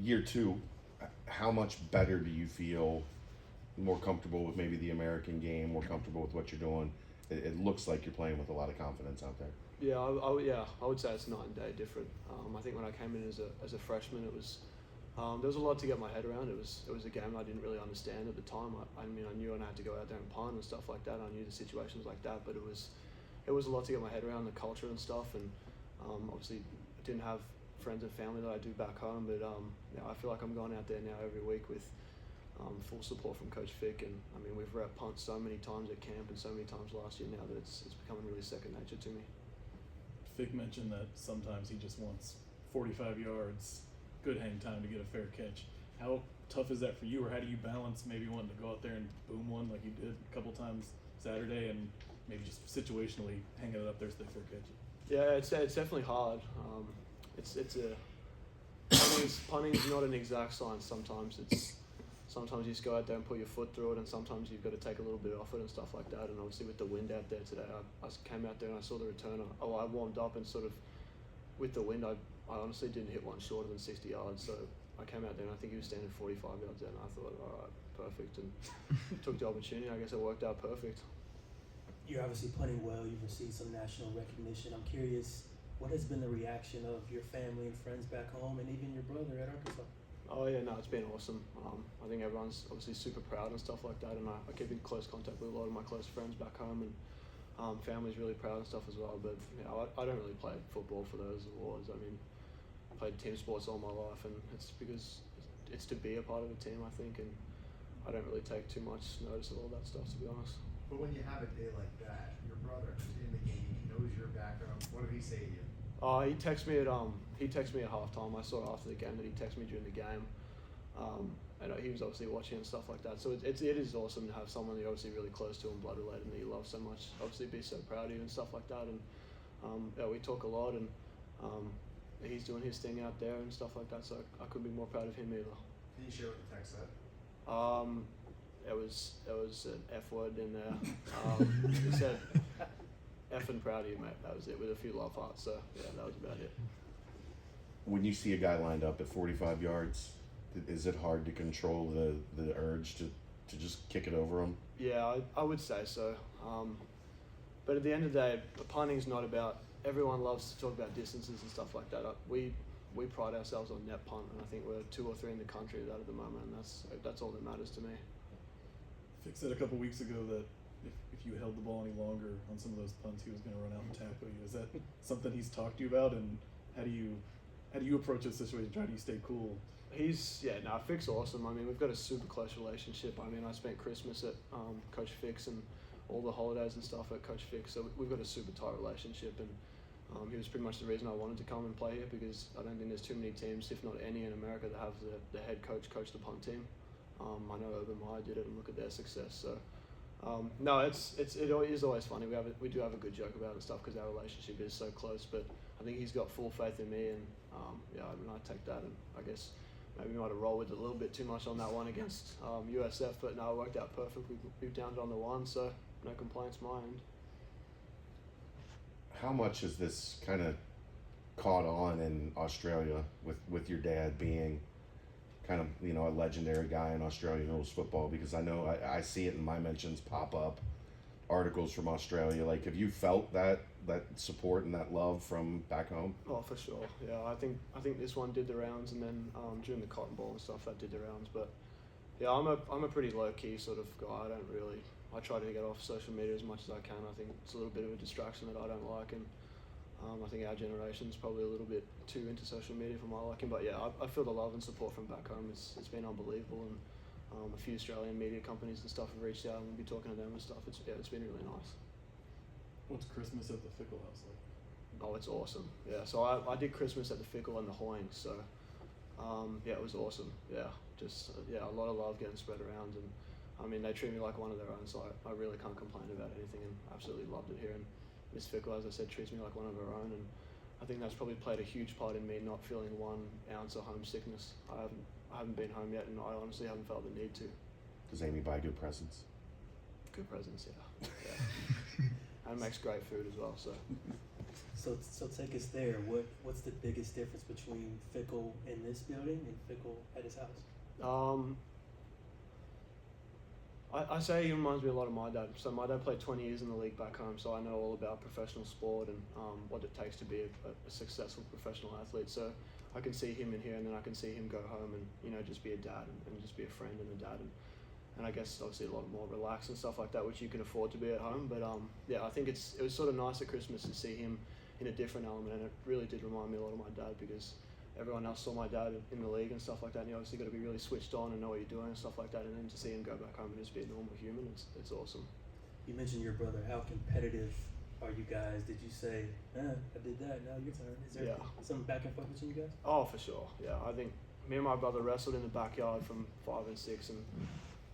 year two, how much better do you feel? More comfortable with maybe the American game, more comfortable with what you're doing. It looks like you're playing with a lot of confidence out there. Yeah, I would say it's night and day different. I think when I came in as a freshman, it was there was a lot to get my head around. It was a game I didn't really understand at the time. I mean, I knew I had to go out there and punt and stuff like that. I knew the situations like that, but it was a lot to get my head around, the culture and stuff. And obviously, I didn't have friends and family that I do back home, but I feel like I'm going out there now every week with full support from Coach Fick, and I mean we've rep punt so many times at camp and so many times last year now that it's becoming really second nature to me. Fick mentioned that sometimes he just wants 45 yards, good hang time to get a fair catch. How tough is that for you, or how do you balance maybe wanting to go out there and boom one like you did a couple times Saturday, and maybe just situationally hanging it up there so they fair catch it? Yeah, it's definitely hard. Punting's not an exact science. Sometimes you just go out there and put your foot through it, and sometimes you've got to take a little bit off it and stuff like that. And obviously with the wind out there today, I came out there and I saw the returner. I warmed up and sort of with the wind, I honestly didn't hit one shorter than 60 yards. So I came out there and I think he was standing 45 yards out, and I thought, all right, perfect, and took the opportunity. I guess it worked out perfect. You're obviously punting well. You've received some national recognition. I'm curious, what has been the reaction of your family and friends back home, and even your brother at Arkansas? Oh yeah, no, it's been awesome. I think everyone's obviously super proud and stuff like that, and I keep in close contact with a lot of my close friends back home, and family's really proud and stuff as well. But I don't really play football for those awards. I mean, I played team sports all my life, and it's because it's to be a part of a team, I think, and I don't really take too much notice of all that stuff, to be honest. But when you have a day like that, your brother who's in the game, he knows your background. What did he say to you? He texted me at halftime. I saw after the game that he texted me during the game, and he was obviously watching and stuff like that. So it is awesome to have someone you're obviously really close to and blood related and that you love so much. Obviously, be so proud of you and stuff like that. And we talk a lot, and he's doing his thing out there and stuff like that. So I couldn't be more proud of him either. Can you share what the text said? There was an F word in there. He said, "Effing proud of you, mate." That was it, with a few love hearts. So yeah, that was about it. When you see a guy lined up at 45 yards, is it hard to control the urge to just kick it over him? Yeah, I would say so. But at the end of the day, punting's not about. Everyone loves to talk about distances and stuff like that. We pride ourselves on net punt, and I think we're 2 or 3 in the country at that at the moment, and that's all that matters to me. Fick said a couple weeks ago that if you held the ball any longer on some of those punts, he was going to run out and tackle you. Is that something he's talked to you about, and how do you approach this situation? How do you stay cool? Fick's awesome. I mean, we've got a super close relationship. I mean, I spent Christmas at Coach Fick's and all the holidays and stuff at Coach Fick, so we've got a super tight relationship, and he was pretty much the reason I wanted to come and play here, because I don't think there's too many teams, if not any in America, that have the head coach the punt team. I know Urban Meyer did it, and look at their success. So it is always funny. We do have a good joke about it and stuff because our relationship is so close. But I think he's got full faith in me, and I take that, and I guess maybe we might have rolled with it a little bit too much on that one against USF, but no, it worked out perfect. We've downed on the one, so no complaints my end. How much has this kind of caught on in Australia with your dad being kind of, a legendary guy in Australian rules football? Because I know I see it in my mentions pop up, articles from Australia. Like, have you felt that support and that love from back home? Oh, for sure. Yeah, I think this one did the rounds, and then during the Cotton Bowl and stuff, that did the rounds. But yeah, I'm a pretty low key sort of guy. I try to get off social media as much as I can. I think it's a little bit of a distraction that I don't like, and I think our generation's probably a little bit too into social media for my liking. But yeah, I feel the love and support from back home. It's been unbelievable, and a few Australian media companies and stuff have reached out, and we'll be talking to them and stuff. It's been really nice. What's Christmas at the Fickle House like? Oh, it's awesome. Yeah, so I did Christmas at the Fickle and the Hoying, so it was awesome. Yeah, just a lot of love getting spread around, and I mean, they treat me like one of their own, so I really can't complain about anything, and absolutely loved it here. And Miss Fickle, as I said, treats me like one of her own, and I think that's probably played a huge part in me not feeling 1 ounce of homesickness. I haven't been home yet, and I honestly haven't felt the need to. Does Amy buy good presents? Good presents, yeah. And makes great food as well, so. So take us there. What's the biggest difference between Fickle in this building and Fickle at his house? I say he reminds me a lot of my dad. So my dad played 20 years in the league back home, so I know all about professional sport and what it takes to be a successful professional athlete. So I can see him in here, and then I can see him go home and just be a dad and just be a friend and a dad, and I guess obviously a lot more relaxed and stuff like that, which you can afford to be at home. But I think it was sort of nice at Christmas to see him in a different element, and it really did remind me a lot of my dad, because everyone else saw my dad in the league and stuff like that, and you obviously got to be really switched on and know what you're doing and stuff like that, and then to see him go back home and just be a normal human, it's awesome. You mentioned your brother. How competitive are you guys? Did you say, I did that, now your turn? Is there some back and forth between you guys? Oh, for sure. Yeah, I think me and my brother wrestled in the backyard from 5 and 6, and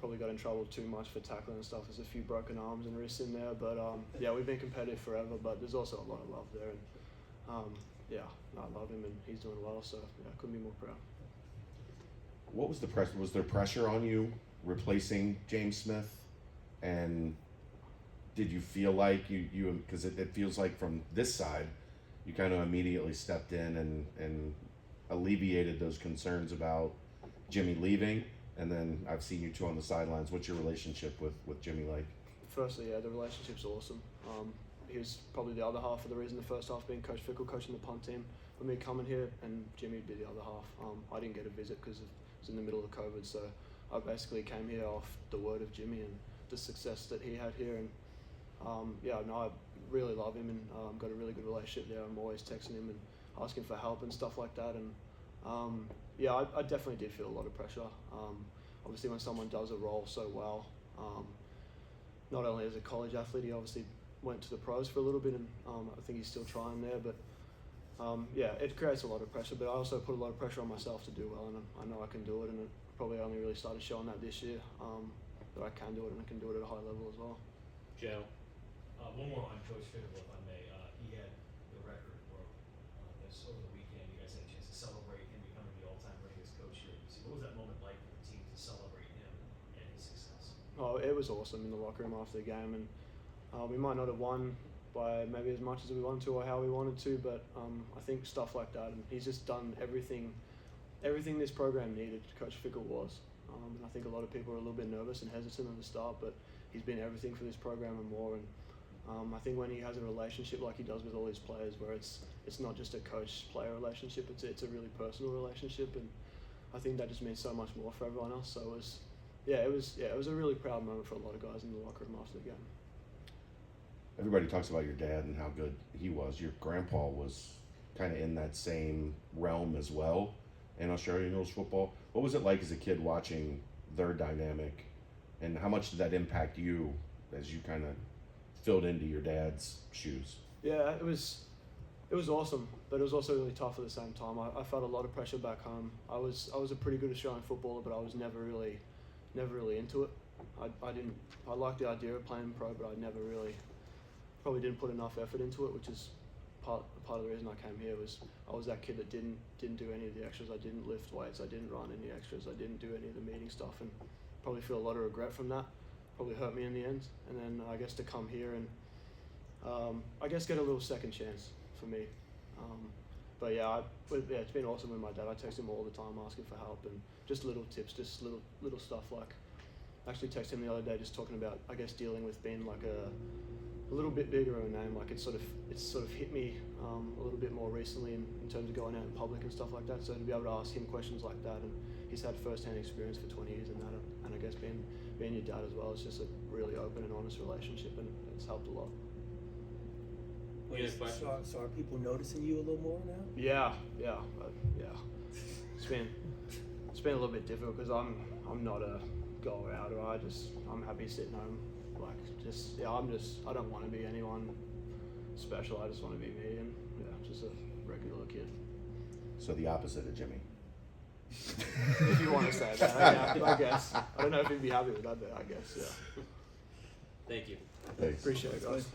probably got in trouble too much for tackling and stuff. There's a few broken arms and wrists in there, but we've been competitive forever, but there's also a lot of love there, and I love him and he's doing well, so I couldn't be more proud. What was the pressure? Was there pressure on you replacing James Smith? And did you feel like you because it feels like from this side, you kind of immediately stepped in and alleviated those concerns about Jimmy leaving, and then I've seen you two on the sidelines. What's your relationship with Jimmy like? Firstly, the relationship's awesome. He was probably the other half of the reason the first half being Coach Fickle coaching the punt team for me coming here, and Jimmy would be the other half. I didn't get a visit because it was in the middle of COVID, so I basically came here off the word of Jimmy and the success that he had here, and I really love him, and got a really good relationship there. I'm always texting him and asking for help and stuff like that, and I definitely did feel a lot of pressure. Obviously when someone does a role so well, not only as a college athlete, he obviously went to the pros for a little bit, and I think he's still trying there, but it creates a lot of pressure, but I also put a lot of pressure on myself to do well, and I know I can do it, and it probably only really started showing that this year, that I can do it, and I can do it at a high level as well. Joe? One more on Coach Fickle, if I may. He had the record broke this over the weekend. You guys had a chance to celebrate him becoming the all-time greatest coach here at UC. What was that moment like for the team to celebrate him and his success? Oh, it was awesome in the locker room after the game, and we might not have won by maybe as much as we wanted to or how we wanted to, but I think stuff like that, and he's just done everything this program needed. Coach Fickle was, and I think a lot of people are a little bit nervous and hesitant at the start, but he's been everything for this program and more, and I think when he has a relationship like he does with all his players, where it's not just a coach-player relationship, it's a really personal relationship, and I think that just means so much more for everyone else. So it was a really proud moment for a lot of guys in the locker room after the game. Everybody talks about your dad and how good he was. Your grandpa was kind of in that same realm as well in Australian rules football. What was it like as a kid watching their dynamic, and how much did that impact you as you kind of filled into your dad's shoes? Yeah, it was awesome, but it was also really tough at the same time. I felt a lot of pressure back home. I was a pretty good Australian footballer, but I was never really into it. I liked the idea of playing pro, but I probably didn't put enough effort into it, which is part of the reason I came here. Was I was that kid that didn't do any of the extras. I didn't lift weights. I didn't run any extras. I didn't do any of the meeting stuff, and probably feel a lot of regret from that. Probably hurt me in the end. And then I guess to come here and I guess get a little second chance for me. It's been awesome with my dad. I text him all the time asking for help and just little tips, just little stuff like. I actually texted him the other day just talking about, I guess, dealing with being like a little bit bigger of a name. Like it's sort of hit me a little bit more recently in terms of going out in public and stuff like that. So to be able to ask him questions like that, and he's had first-hand experience for 20 years in that, and I guess being your dad as well, it's just a really open and honest relationship, and it's helped a lot. So are people noticing you a little more now? Yeah. It's been a little bit difficult because I'm not a goer outer. I'm happy sitting home. I don't want to be anyone special. I just want to be me, and just a regular kid. So the opposite of Jimmy. If you want to say that, I guess. I don't know if he'd be happy with that, but I guess, yeah. Thank you. Thanks. Appreciate it, guys.